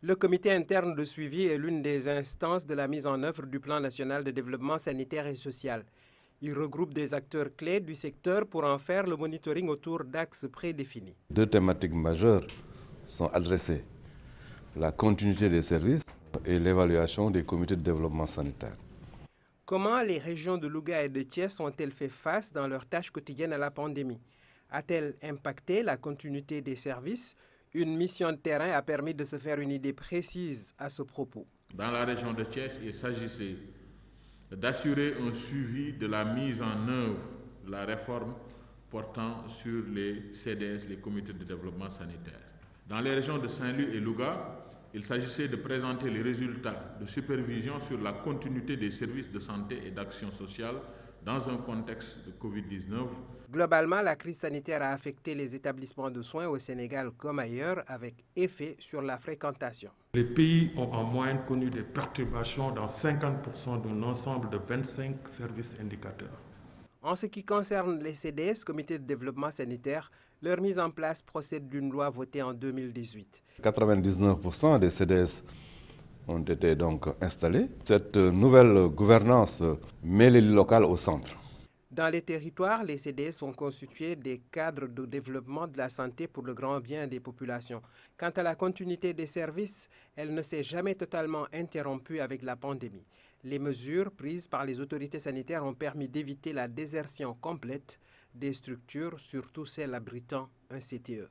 Le comité interne de suivi est l'une des instances de la mise en œuvre du plan national de développement sanitaire et social. Il regroupe des acteurs clés du secteur pour en faire le monitoring autour d'axes prédéfinis. Deux thématiques majeures sont adressées: la continuité des services et l'évaluation des comités de développement sanitaire. Comment les régions de Louga et de Thiès ont-elles fait face dans leurs tâches quotidiennes à la pandémie? A-t-elle impacté la continuité des services? Une mission de terrain a permis de se faire une idée précise à ce propos. Dans la région de Thiès, il s'agissait d'assurer un suivi de la mise en œuvre de la réforme portant sur les CDS, les comités de développement sanitaire. Dans les régions de Saint-Louis et Louga, il s'agissait de présenter les résultats de supervision sur la continuité des services de santé et d'action sociale dans un contexte de Covid-19. Globalement, la crise sanitaire a affecté les établissements de soins au Sénégal comme ailleurs, avec effet sur la fréquentation. Les pays ont en moyenne connu des perturbations dans 50% d'un ensemble de 25 services indicateurs. En ce qui concerne les CDS, Comités de développement sanitaire, leur mise en place procède d'une loi votée en 2018. 99% des CDS ont été donc installés. Cette nouvelle gouvernance met l'élu local au centre. Dans les territoires, les CDS vont constituer des cadres de développement de la santé pour le grand bien des populations. Quant à la continuité des services, elle ne s'est jamais totalement interrompue avec la pandémie. Les mesures prises par les autorités sanitaires ont permis d'éviter la désertion complète des structures, surtout celles abritant un CTE.